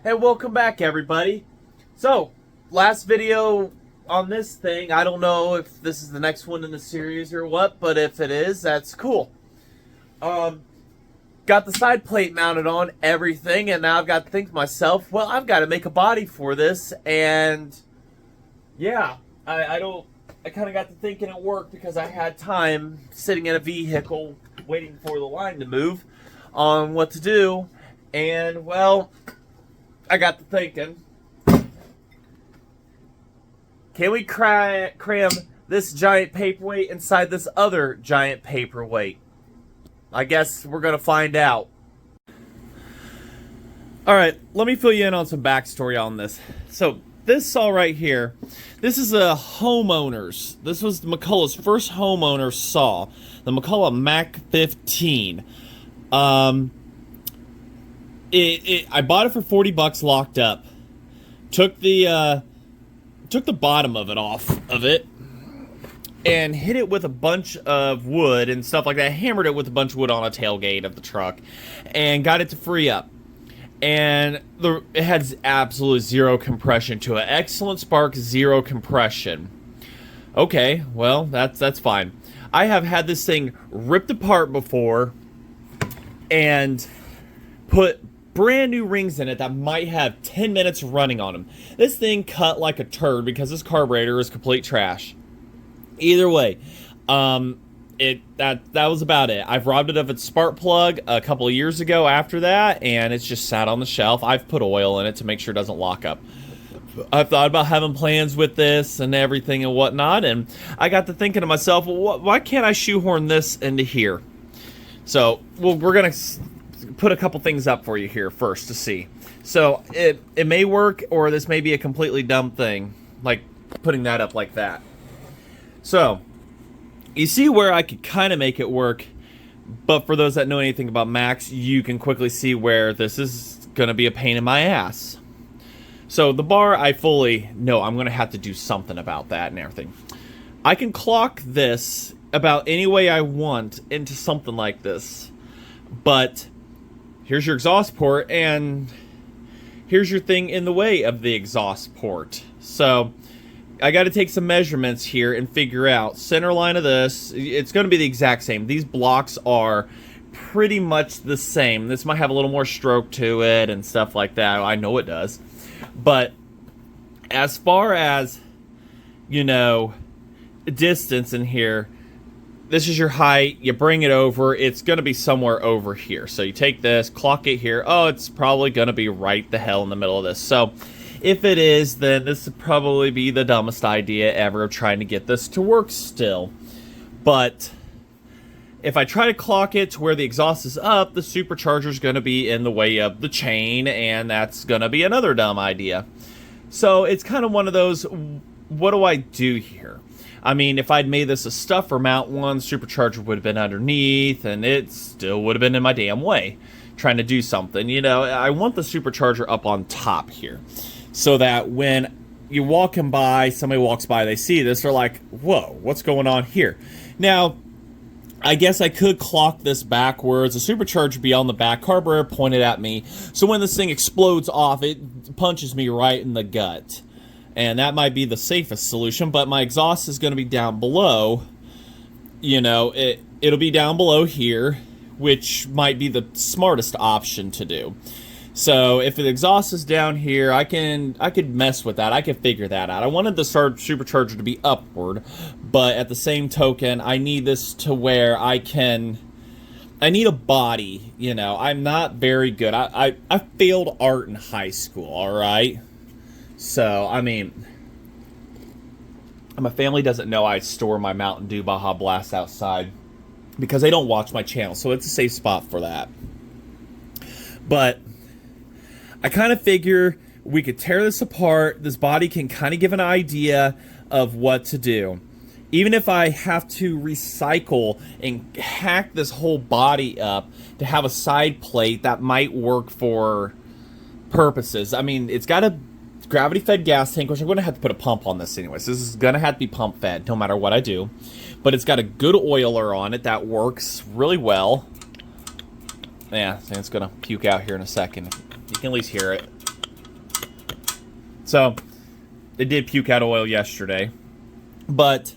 Hey, welcome back, everybody. So, last video on this thing, I don't know if this is the next one in the series or what, but if it is, that's cool. Got the side plate mounted on everything, and now I've got to think to myself, well, I've got to make a body for this, and yeah, I kind of got to thinking it worked because I had time sitting in a vehicle waiting for the line to move on what to do, and well, I got to thinking, can we cram this giant paperweight inside this other giant paperweight? I guess we're going to find out. Alright, let me fill you in on some backstory on this. So, this saw right here, this is a homeowner's. This was McCulloch's first homeowner's saw. The McCulloch Mac 15. I bought it for $40 locked up. Took the bottom of it off of it and hit it with a bunch of wood and stuff like that. Hammered it with a bunch of wood on a tailgate of the truck and got it to free up. And it had absolutely zero compression to it. Excellent spark, zero compression. Okay, well, that's fine. I have had this thing ripped apart before and put brand new rings in it that might have 10 minutes running on them. This thing cut like a turd because this carburetor is complete trash. Either way, that was about it. I've robbed it of its spark plug a couple of years ago after that, and it's just sat on the shelf. I've put oil in it to make sure it doesn't lock up. I've thought about having plans with this and everything and whatnot, and I got to thinking to myself, well, why can't I shoehorn this into here? So, well, we're going to put a couple things up for you here first to see. So, it may work, or this may be a completely dumb thing, like putting that up like that. So, you see where I could kind of make it work, but for those that know anything about Macs, you can quickly see where this is going to be a pain in my ass. So, the bar, I fully know I'm going to have to do something about that and everything. I can clock this about any way I want into something like this, but here's your exhaust port, and here's your thing in the way of the exhaust port. So, I got to take some measurements here and figure out center line of this. It's going to be the exact same. These blocks are pretty much the same. This might have a little more stroke to it and stuff like that. I know it does. But as far as, you know, distance in here, this is your height. You bring it over. It's going to be somewhere over here. So you take this, clock it here. Oh, it's probably going to be right the hell in the middle of this. So if it is, then this would probably be the dumbest idea ever of trying to get this to work still. But if I try to clock it to where the exhaust is up, the supercharger is going to be in the way of the chain, and that's going to be another dumb idea. So it's kind of one of those, what do I do here? I mean, if I'd made this a stuffer mount one, supercharger would have been underneath, and it still would have been in my damn way trying to do something. You know, I want the supercharger up on top here, so that when you're walking by, somebody walks by, they see this, they're like, whoa, what's going on here? Now, I guess I could clock this backwards. The supercharger be on the back, carburetor pointed at me, so when this thing explodes off, it punches me right in the gut. And that might be the safest solution, but my exhaust is going to be down below. You know, it'll be down below here, which might be the smartest option to do. So if the exhaust is down here, I could mess with that. I could figure that out. I wanted the supercharger to be upward, but at the same token, I need this to where I need a body. You know, I'm not very good. I failed art in high school, all right? So, I mean, my family doesn't know I store my Mountain Dew Baja Blast outside because they don't watch my channel, so it's a safe spot for that. But I kind of figure we could tear this apart. This body can kind of give an idea of what to do. Even if I have to recycle and hack this whole body up to have a side plate that might work for purposes. I mean, it's got a gravity-fed gas tank, which I'm going to have to put a pump on this anyways. This is going to have to be pump-fed no matter what I do. But it's got a good oiler on it that works really well. Yeah, I think it's going to puke out here in a second. You can at least hear it. So it did puke out oil yesterday, but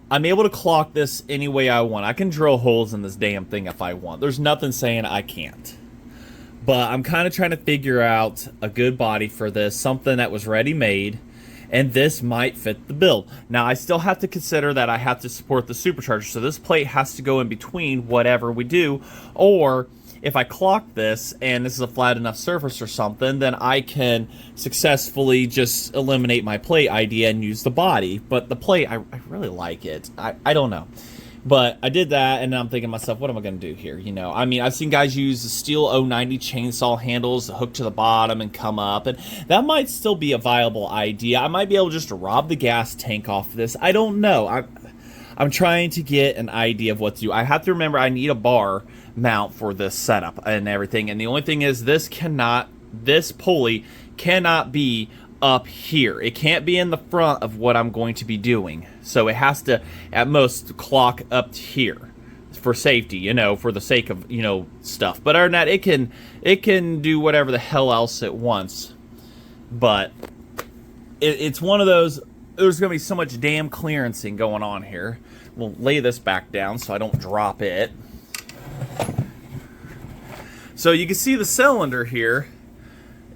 I'm able to clock this any way I want. I can drill holes in this damn thing if I want. There's nothing saying I can't. But I'm kind of trying to figure out a good body for this, something that was ready-made, and this might fit the build. Now, I still have to consider that I have to support the supercharger, so this plate has to go in between whatever we do, or if I clock this and this is a flat enough surface or something, then I can successfully just eliminate my plate idea and use the body. But the plate, I really like it. I don't know. But I did that, and I'm thinking to myself, what am I going to do here? You know, I mean, I've seen guys use the steel 090 chainsaw handles hook to the bottom and come up, and that might still be a viable idea. I might be able just to rob the gas tank off of this. I don't know. I'm trying to get an idea of what to do. I have to remember I need a bar mount for this setup and everything, and the only thing is this pulley cannot be up here. It can't be in the front of what I'm going to be doing. So it has to, at most, clock up here for safety, you know, for the sake of, you know, stuff. But other than that, it can do whatever the hell else it wants. But it's one of those, there's going to be so much damn clearancing going on here. We'll lay this back down so I don't drop it. So you can see the cylinder here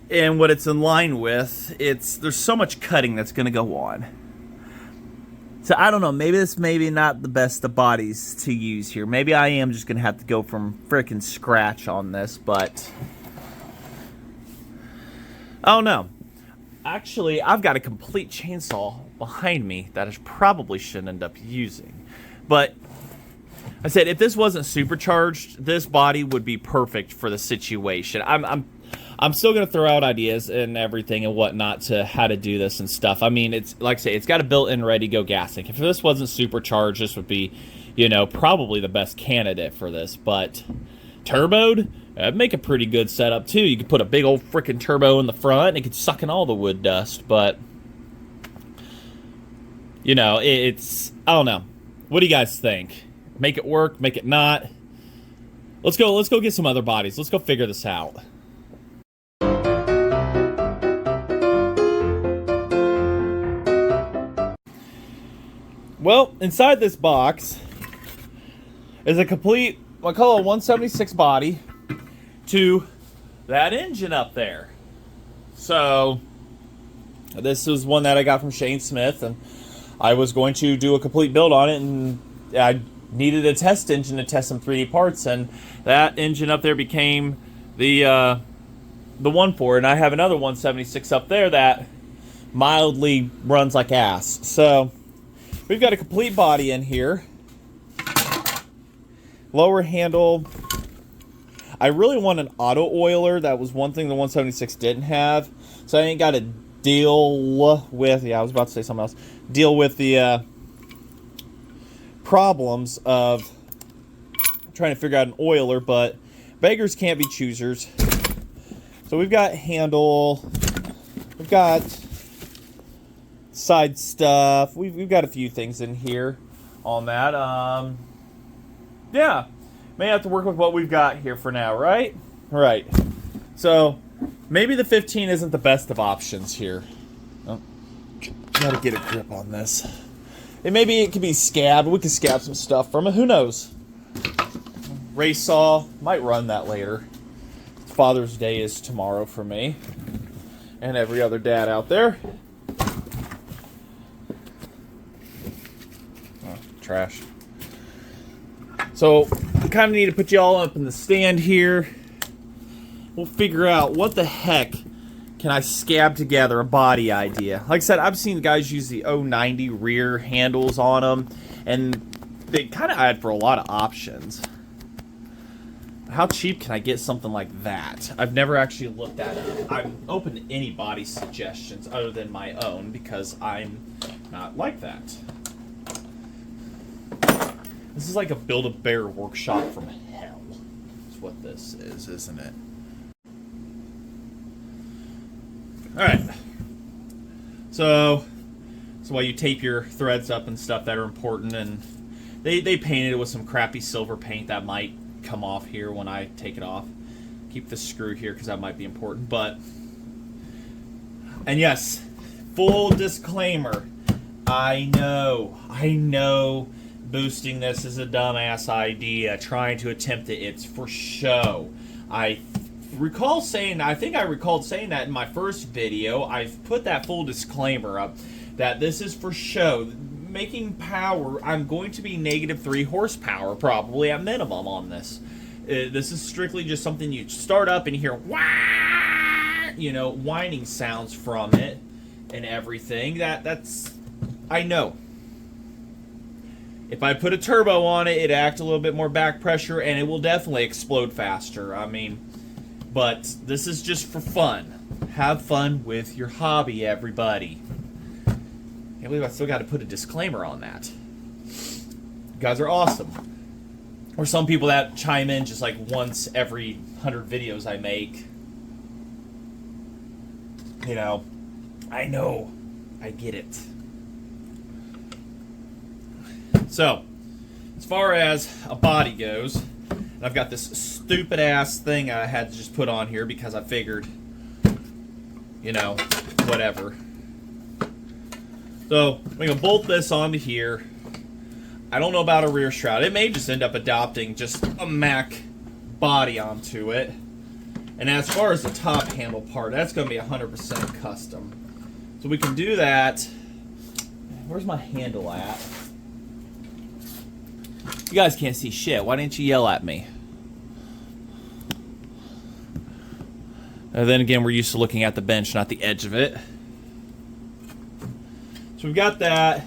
and what it's in line with. There's so much cutting that's going to go on. So I don't know, maybe this may be not the best of bodies to use here. Maybe I am just going to have to go from frickin' scratch on this, but I don't know. Actually, I've got a complete chainsaw behind me that I probably shouldn't end up using. But I said, if this wasn't supercharged, this body would be perfect for the situation. I'm still going to throw out ideas and everything and whatnot to how to do this and stuff. I mean, it's like I say, it's got a built-in ready-go gas tank. If this wasn't supercharged, this would be, you know, probably the best candidate for this. But turboed, that'd make a pretty good setup, too. You could put a big old freaking turbo in the front, and it could suck in all the wood dust. But, you know, it's, I don't know. What do you guys think? Make it work? Make it not? Let's go get some other bodies. Let's go figure this out. Well, inside this box is a complete McCulloch 176 body to that engine up there. So this is one that I got from Shane Smith, and I was going to do a complete build on it, and I needed a test engine to test some 3D parts, and that engine up there became the one for it. And I have another 176 up there that mildly runs like ass. So we've got a complete body in here. Lower handle. I really want an auto oiler. That was one thing the 176 didn't have. So I ain't got to deal with, I was about to say something else. Deal with the problems of trying to figure out an oiler, but beggars can't be choosers. So we've got handle. We've got side stuff. We've got a few things in here on that. Yeah, may have to work with what we've got here for now, right? Right. So maybe the 15 isn't the best of options here. Oh, gotta get a grip on this. And maybe it could be scabbed. We could scab some stuff from it. Who knows? Race saw. Might run that later. Father's Day is tomorrow for me. And every other dad out there. Oh, trash. So, I kind of need to put you all up in the stand here. We'll figure out what the heck can I scab together a body idea. Like I said, I've seen guys use the 090 rear handles on them, and they kind of add for a lot of options. How cheap can I get something like that? I've never actually looked that up. I'm open to any body suggestions other than my own, because I'm not like that. This is like a Build-A-Bear workshop from hell. That's what this is, isn't it? Alright. So while you tape your threads up and stuff that are important, and they painted it with some crappy silver paint that might come off here when I take it off. Keep the screw here because that might be important. And yes, full disclaimer. I know boosting this is a dumbass idea. Trying to attempt it, it's for show. I recalled saying that in my first video. I've put that full disclaimer up that this is for show. Making power, I'm going to be -3 horsepower probably at minimum on this. This is strictly just something you start up and you hear wah, whining sounds from it and everything. That's I know. If I put a turbo on it, it'd act a little bit more back pressure and it will definitely explode faster. I mean, but this is just for fun. Have fun with your hobby, everybody. I can't believe I still got to put a disclaimer on that. You guys are awesome. Or some people that chime in just like once every 100 videos I make. I know. I get it. So, as far as a body goes, I've got this stupid ass thing I had to just put on here because I figured, whatever. So, I'm going to bolt this onto here. I don't know about a rear shroud. It may just end up adopting just a Mac body onto it. And as far as the top handle part, that's going to be 100% custom. So we can do that. Where's my handle at? You guys can't see shit. Why didn't you yell at me? And then again, we're used to looking at the bench, not the edge of it. So we've got that.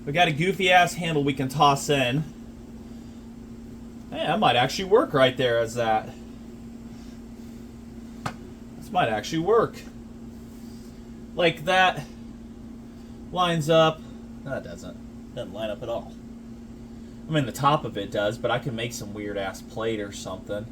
We've got a goofy ass handle we can toss in. Hey, that might actually work right there as that. This might actually work. Like that lines up. No, it doesn't. Doesn't line up at all. I mean, the top of it does, but I can make some weird-ass plate or something.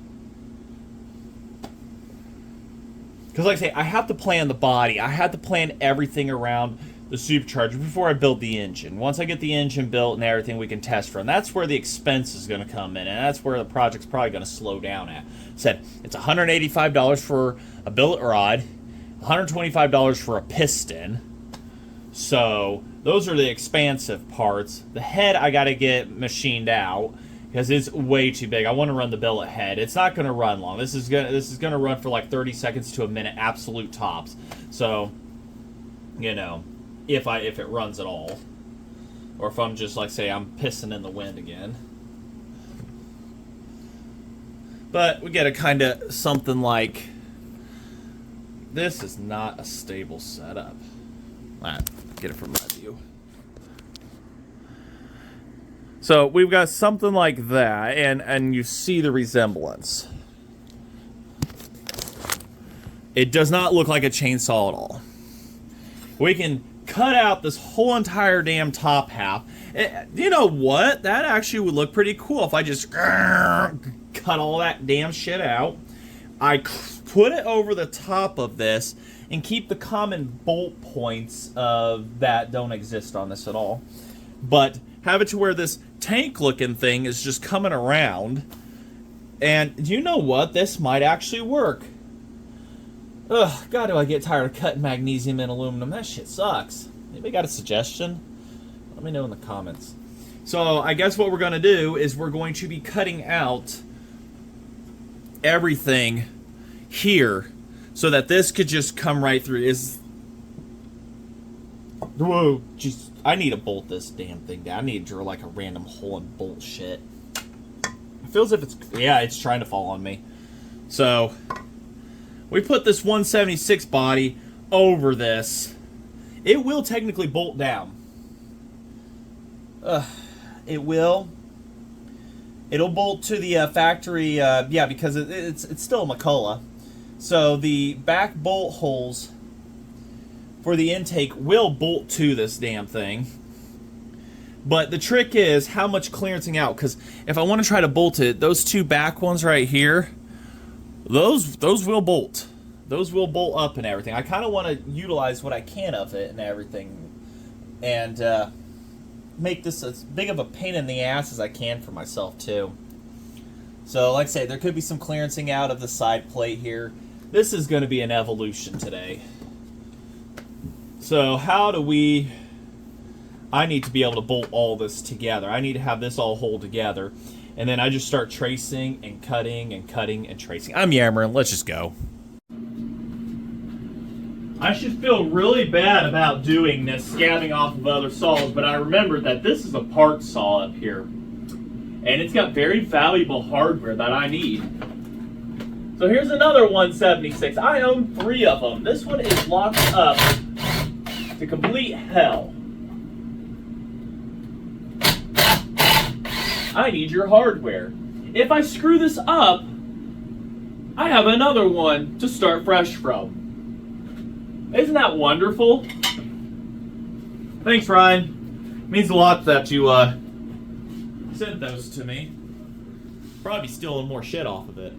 Because, like I say, I have to plan the body. I have to plan everything around the supercharger before I build the engine. Once I get the engine built and everything, we can test from. That's where the expense is going to come in, and that's where the project's probably going to slow down at. Said it's $185 for a billet rod, $125 for a piston. So those are the expansive parts. The head I got to get machined out because it's way too big. I want to run the billet head. It's not going to run long. This is going to run for like 30 seconds to a minute, absolute tops. So, if it runs at all, or if I'm just like say I'm pissing in the wind again. But we get a kind of something like this is not a stable setup. Get it from my view. So we've got something like that, and you see the resemblance. It does not look like a chainsaw at all. We can cut out this whole entire damn top half. You know what? That actually would look pretty cool if I just cut all that damn shit out. I put it over the top of this and keep the common bolt points of that don't exist on this at all. But have it to where this tank-looking thing is just coming around. And you know what? This might actually work. Ugh, God, do I get tired of cutting magnesium and aluminum. That shit sucks. Anybody got a suggestion? Let me know in the comments. So I guess what we're going to do is we're going to be cutting out everything here so that this could just come right through. Whoa, jeez. I need to bolt this damn thing down. I need to drill like a random hole and bolt shit. It feels as if it's trying to fall on me. So we put this 176 body over this. It will technically bolt down. It will. It'll bolt to the factory, because it's still a McCulloch. So the back bolt holes for the intake will bolt to this damn thing. But the trick is how much clearancing out, because if I want to try to bolt it, those two back ones right here, those will bolt. Those will bolt up and everything. I kind of want to utilize what I can of it and everything, and make this as big of a pain in the ass as I can for myself too. So like I say, there could be some clearancing out of the side plate here. This is going to be an evolution today. So how do we... I need to be able to bolt all this together. I need to have this all hold together. And then I just start tracing and cutting and cutting and tracing. I'm yammering. Let's just go. I should feel really bad about doing this, scabbing off of other saws, but I remembered that this is a part saw up here. And it's got very valuable hardware that I need. So here's another 176. I own 3 of them. This one is locked up to complete hell. I need your hardware. If I screw this up, I have another one to start fresh from. Isn't that wonderful? Thanks, Ryan. It means a lot that you sent those to me. Probably stealing more shit off of it.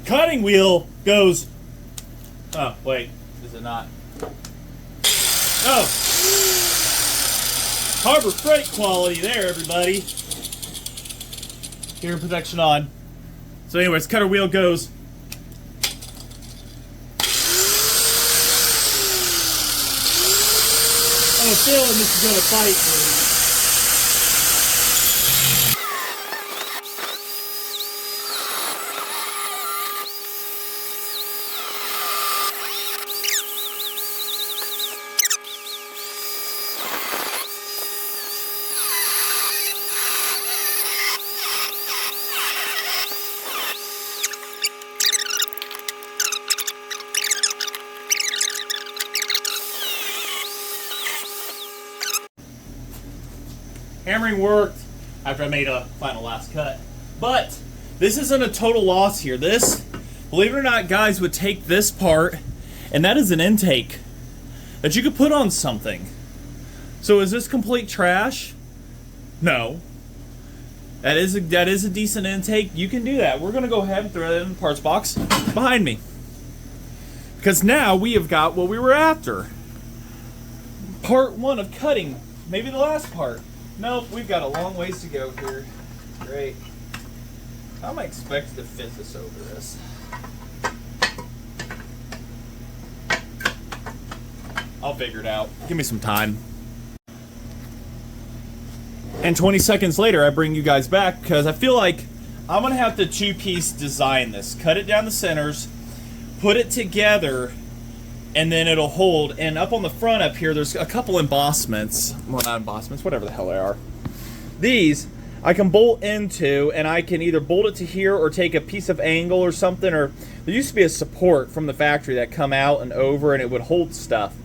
Cutting wheel goes... Oh, wait. Is it not? Oh! Harbor Freight quality there, everybody. Hearing protection on. So anyways, cutter wheel goes. I have a feeling this is going to fight me. Hammering worked after I made a final last cut. But this isn't a total loss here. This, believe it or not, guys, would take this part, and that is an intake that you could put on something. So is this complete trash? No. That is a decent intake. You can do that. We're going to go ahead and throw that in the parts box behind me. Because now we have got what we were after. Part 1 of cutting. Maybe the last part. Nope, we've got a long ways to go here. Great. How am I expected to fit this over this? I'll figure it out. Give me some time. And 20 seconds later, I bring you guys back because I feel like I'm going to have to 2-piece design this. Cut it down the centers, put it together, and then it'll hold. And up on the front up here, there's a couple embossments. Well, not embossments, whatever the hell they are. These I can bolt into, and I can either bolt it to here or take a piece of angle or something. Or there used to be a support from the factory that come out and over, and it would hold stuff,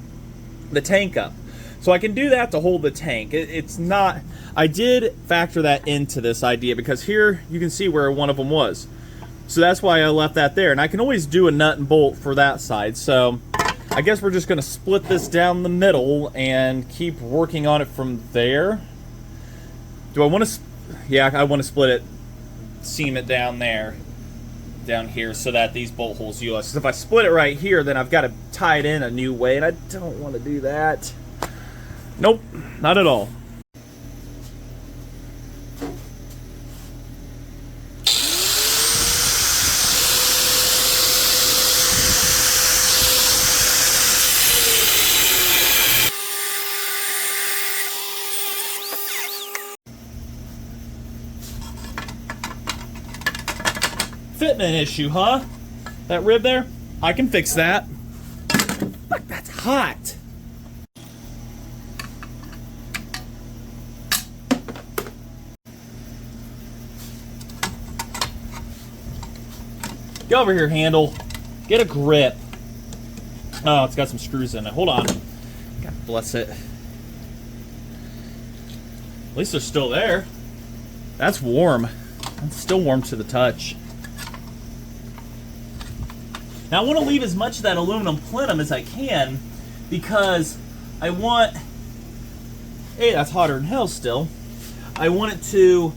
the tank up. So I can do that to hold the tank. It's not... I did factor that into this idea because here you can see where one of them was. So that's why I left that there. And I can always do a nut and bolt for that side. So I guess we're just going to split this down the middle and keep working on it from there. Do I want to... Yeah, I want to split it, seam it down there, down here, so that these bolt holes utilize. Because if I split it right here, then I've got to tie it in a new way, and I don't want to do that. Nope, not at all. Fitment issue, huh? That rib there? I can fix that. Look, that's hot. Get over here, handle. Get a grip. Oh, it's got some screws in it. Hold on. God bless it. At least they're still there. That's warm. It's still warm to the touch. Now I want to leave as much of that aluminum plenum as I can because I want... Hey, that's hotter than hell still. I want it to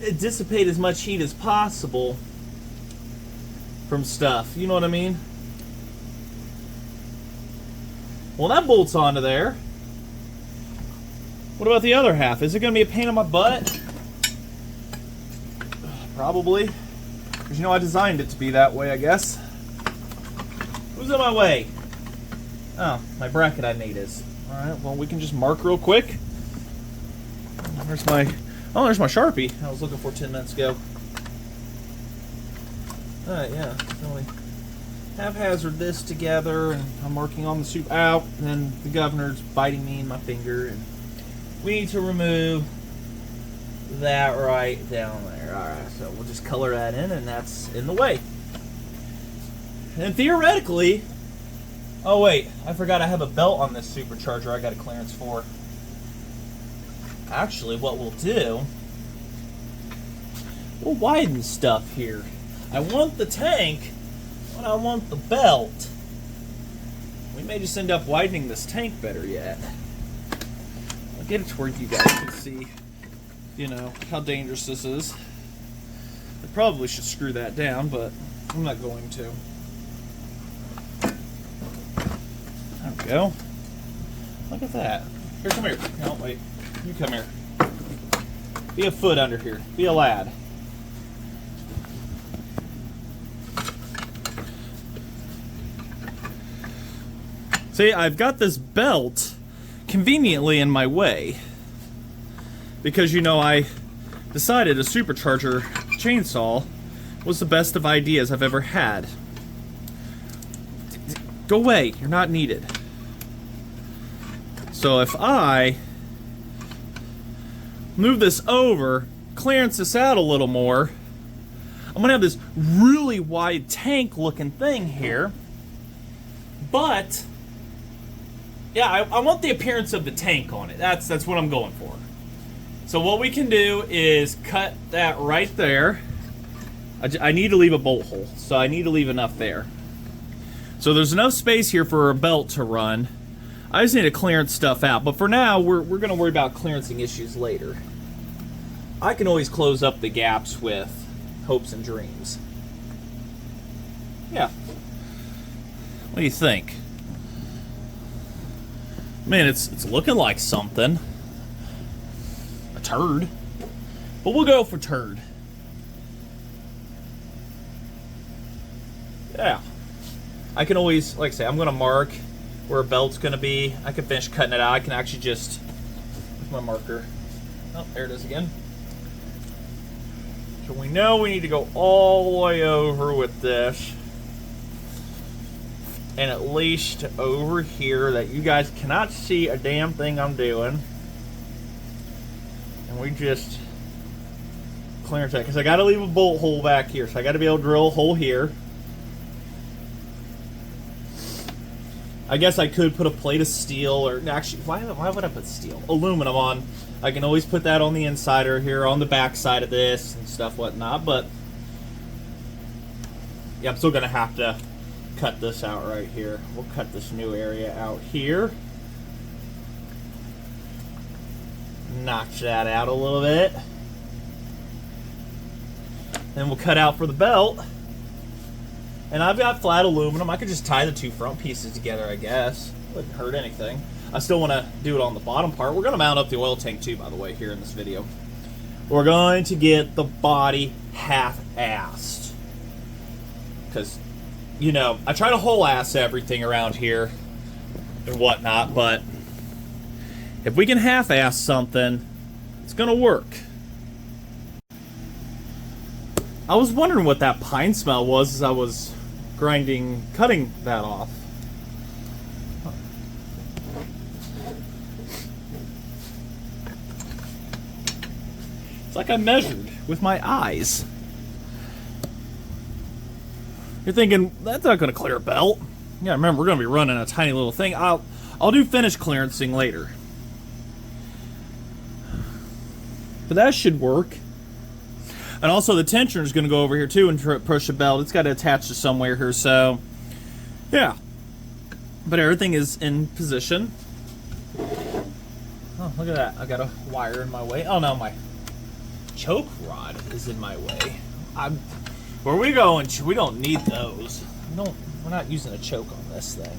dissipate as much heat as possible from stuff. You know what I mean? Well, that bolts onto there. What about the other half? Is it going to be a pain in my butt? Probably. Because, you know, I designed it to be that way, I guess. Who's in my way? Oh, my bracket I need is. Alright, well, we can just mark real quick. There's my Sharpie I was looking for 10 minutes ago. Alright, yeah. So we haphazard this together, and I'm working on the soup out, and then the governor's biting me in my finger, and we need to remove that right down there. Alright, so we'll just color that in, and that's in the way. And theoretically... Oh wait, I forgot I have a belt on this supercharger I got a clearance for. Actually, what we'll do... We'll widen stuff here. I want the tank, but I want the belt. We may just end up widening this tank better yet. I'll get it to where you guys can see, you know, how dangerous this is. I probably should screw that down, but I'm not going to. There we go. Look at that. Here, come here. No, wait. You come here. Be a foot under here. Be a lad. See, I've got this belt conveniently in my way. Because, you know, I decided a supercharger chainsaw was the best of ideas I've ever had. Go away. You're not needed. So if I move this over, clearance this out a little more, I'm going to have this really wide tank-looking thing here. But... yeah, I want the appearance of the tank on it. That's what I'm going for. So what we can do is cut that right there. I need to leave a bolt hole, so I need to leave enough there. So there's enough space here for a belt to run. I just need to clearance stuff out. But for now, we're going to worry about clearancing issues later. I can always close up the gaps with hopes and dreams. Yeah. What do you think? Man, it's looking like something. A turd. But we'll go for turd. Yeah. I can always, like I say, I'm going to mark where a belt's going to be. I can finish cutting it out. I can actually just... where's my marker? Oh, there it is again. So we know we need to go all the way over with this. And at least over here that you guys cannot see a damn thing I'm doing. And we just clearance that. Because I got to leave a bolt hole back here. So I got to be able to drill a hole here. I guess I could put a plate of steel, or actually, why would I put steel? Aluminum on. I can always put that on the inside or here on the back side of this and stuff, whatnot. But yeah, I'm still gonna have to cut this out right here. We'll cut this new area out here. Notch that out a little bit. Then we'll cut out for the belt. And I've got flat aluminum. I could just tie the two front pieces together, I guess. Wouldn't hurt anything. I still want to do it on the bottom part. We're going to mount up the oil tank too, by the way, here in this video. We're going to get the body half-assed. Because, you know, I try to whole-ass everything around here and whatnot, but if we can half-ass something, it's going to work. I was wondering what that pine smell was as I was cutting that off. It's like I measured with my eyes. You're thinking, that's not going to clear a belt. Yeah, remember, we're going to be running a tiny little thing. I'll do finish clearancing later. But that should work. And also the tensioner is going to go over here too and push the belt. It's got to attach to somewhere here, so yeah. But everything is in position. Oh, look at that. I got a wire in my way. Oh no, my choke rod is in my way. Where we going? We don't need those. We're not using a choke on this thing.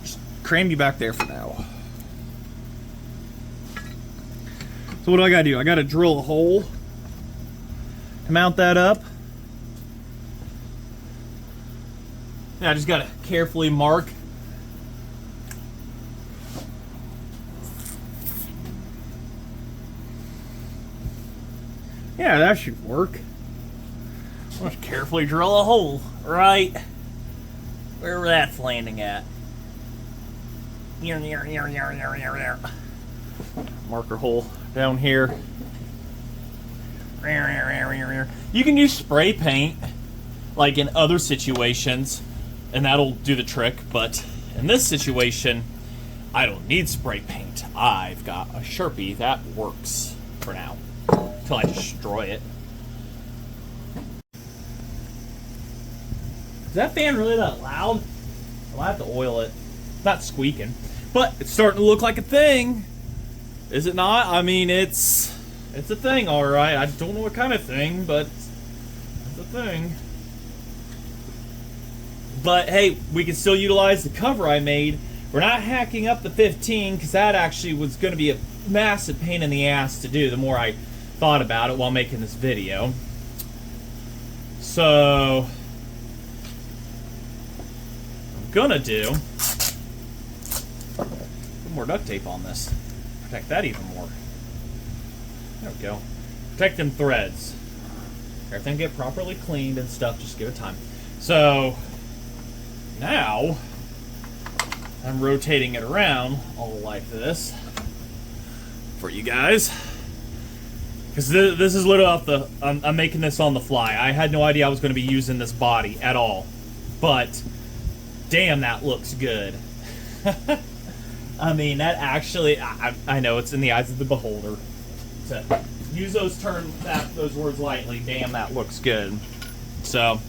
Just cram you back there for now. So what do I got to do? I got to drill a hole. Mount that up. Now I just gotta carefully mark. Yeah, that should work. I'll just carefully drill a hole right where that's landing at. Marker hole down here. You can use spray paint like in other situations and that'll do the trick, but in this situation I don't need spray paint. I've got a Sharpie that works for now until I destroy it. Is that fan really that loud? I'll have to oil it. It's not squeaking, but it's starting to look like a thing. Is it not? I mean, it's a thing, all right. I don't know what kind of thing, but it's a thing. But hey, we can still utilize the cover I made. We're not hacking up the 15 because that actually was going to be a massive pain in the ass to do the more I thought about it while making this video. So I'm gonna do put more duct tape on this. Protect that even more. There we go. Protect them threads. Everything get properly cleaned and stuff. Just give it time. So now I'm rotating it around all like this for you guys. Because this is literally off the... I'm making this on the fly. I had no idea I was going to be using this body at all. But, damn, that looks good. I mean, that actually... I know it's in the eyes of the beholder. To use those those words lightly. Damn, that looks good. So,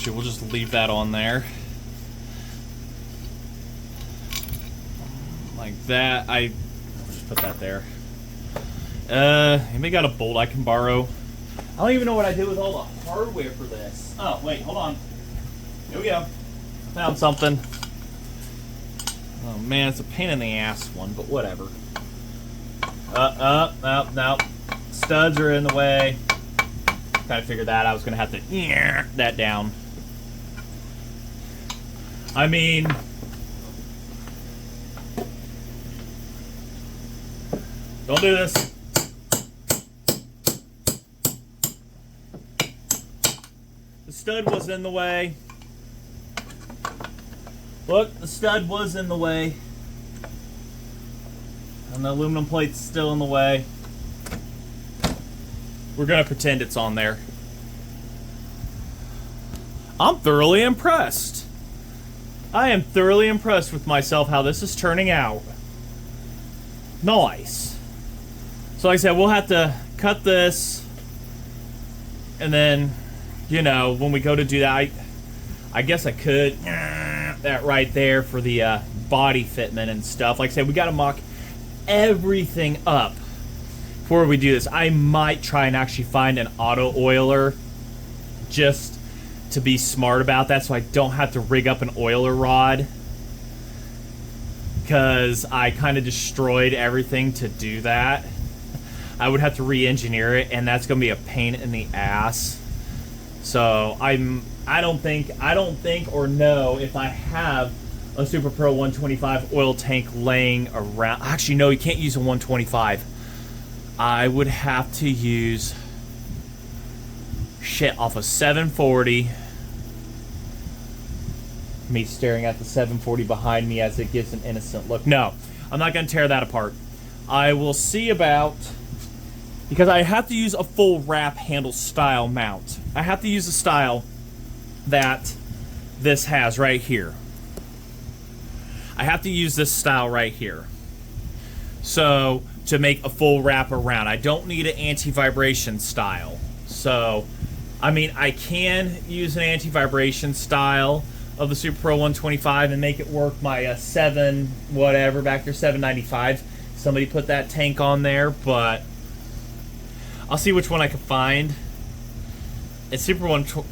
we'll just leave that on there. Like that. I'll just put that there. Anybody got a bolt I can borrow? I don't even know what I did with all the hardware for this. Oh, wait, hold on. Here we go. Found something. Oh man, it's a pain in the ass one, but whatever. No. Studs are in the way. Kind of figured that I was gonna have to that down. I mean, don't do this. The stud was in the way. Look, the stud was in the way. And the aluminum plate's still in the way. We're gonna pretend it's on there. I'm thoroughly impressed. I am thoroughly impressed with myself how this is turning out. Nice. So like I said, we'll have to cut this. And then, you know, when we go to do that, I guess I could that right there for the body fitment and stuff. Like I said, we got to mock everything up before we do this. I might try and actually find an auto oiler just to be smart about that so I don't have to rig up an oiler rod, because I kind of destroyed everything to do that. I would have to re-engineer it, and that's going to be a pain in the ass. So I don't think or know if I have a Super Pro 125 oil tank laying around. Actually, no, you can't use a 125. I would have to use shit off a 740. Me staring at the 740 behind me as it gives an innocent look. No, I'm not going to tear that apart. I will see about... Because I have to use a full wrap handle style mount. I have to use a style that this has right here. I have to use this style right here. So, to make a full wrap around. I don't need an anti-vibration style. So, I mean, I can use an anti-vibration style of the Super Pro 125 and make it work my 7 whatever back there, 795. Somebody put that tank on there, but I'll see which one I can find. It's Super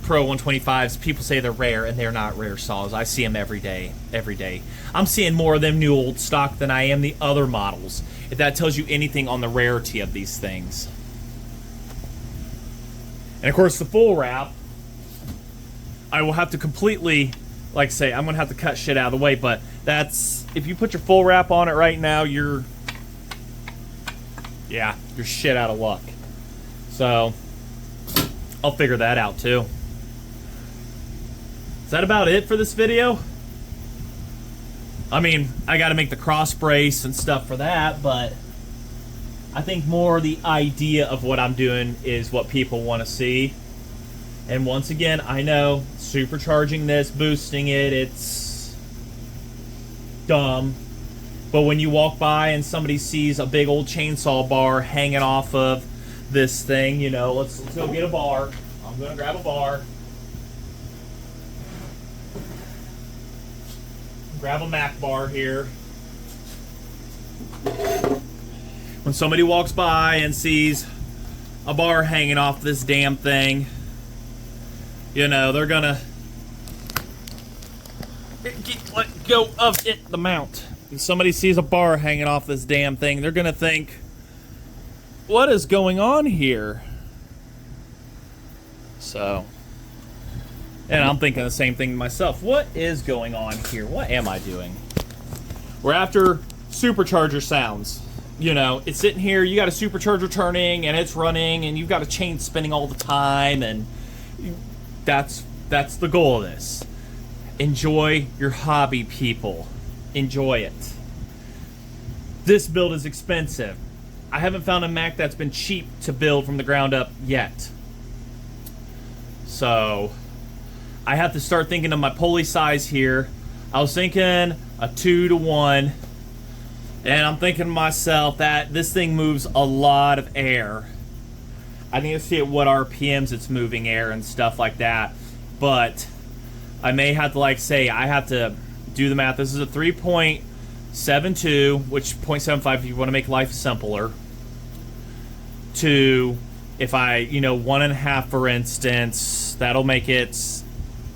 Pro 125s. People say they're rare, and they're not rare saws. I see them every day. Every day. I'm seeing more of them new old stock than I am the other models, if that tells you anything on the rarity of these things. And of course, the full wrap, I will have to completely, like I say, I'm gonna have to cut shit out of the way, but that's, if you put your full wrap on it right now, you're shit out of luck. So I'll figure that out too. Is that about it for this video? I mean, I gotta make the cross brace and stuff for that, but I think more the idea of what I'm doing is what people want to see. And once again, I know supercharging this, boosting it, it's dumb. But when you walk by and somebody sees a big old chainsaw bar hanging off of this thing, you know, let's go get a bar. I'm gonna grab a bar. Grab a Mac bar here. When somebody walks by and sees a bar hanging off this damn thing, you know, they're gonna let go of it, the mount. When somebody sees a bar hanging off this damn thing, they're gonna think, what is going on here? So, and I'm thinking the same thing to myself. What is going on here? What am I doing? We're after supercharger sounds. You know, it's sitting here, you got a supercharger turning, and it's running, and you've got a chain spinning all the time, and that's the goal of this. Enjoy your hobby, people. Enjoy it. This build is expensive. I haven't found a Mac that's been cheap to build from the ground up yet. So I have to start thinking of my pulley size here. I was thinking a 2-to-1, and I'm thinking to myself that this thing moves a lot of air. I need to see at what RPMs it's moving air and stuff like that. But I may have to, like, say, I have to do the math. This is a 3.72, which 0.75 if you want to make life simpler. To, if I, you know, 1.5 for instance, that'll make it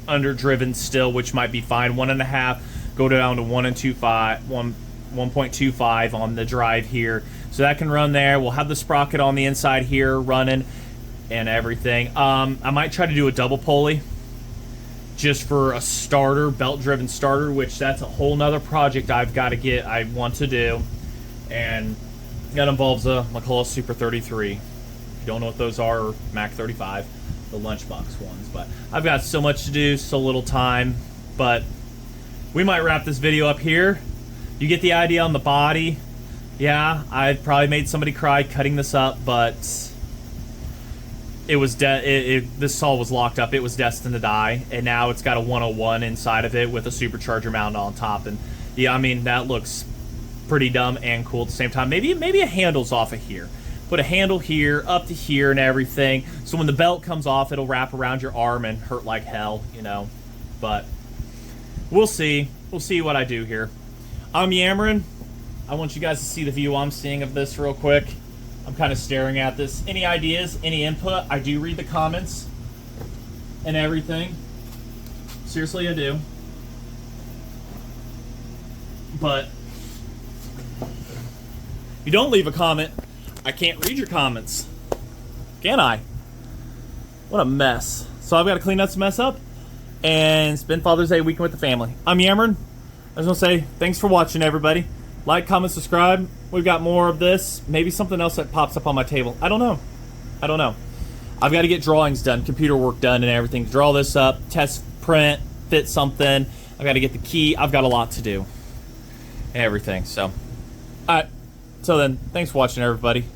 underdriven still, which might be fine. 1.5, go down to 1.25 on the drive here. So that can run there. We'll have the sprocket on the inside here running and everything. I might try to do a double pulley just for a starter, belt-driven starter, which that's a whole nother project I want to do. And that involves a McCulloch Super 33. If you don't know what those are, or Mac 35, the lunchbox ones. But I've got so much to do, so little time. But we might wrap this video up here. You get the idea on the body. Yeah, I probably made somebody cry cutting this up, but it was this saw was locked up. It was destined to die, and now it's got a 101 inside of it with a supercharger mount on top. And yeah, I mean, that looks pretty dumb and cool at the same time. Maybe a handle's off of here. Put a handle here, up to here, and everything. So when the belt comes off, it'll wrap around your arm and hurt like hell, you know. But we'll see. We'll see what I do here. I'm yammering. I want you guys to see the view I'm seeing of this real quick. I'm kind of staring at this. Any ideas, any input? I do read the comments and everything. Seriously, I do. But if you don't leave a comment, I can't read your comments. Can I? What a mess. So I've got to clean this mess up and spend Father's Day weekend with the family. I'm yammering. I was going to say, thanks for watching, everybody. Like, comment, subscribe. We've got more of this. Maybe something else that pops up on my table. I don't know. I've got to get drawings done, computer work done and everything. Draw this up, test, print, fit something. I've got to get the key. I've got a lot to do. And everything, so. Alright. So then, thanks for watching, everybody.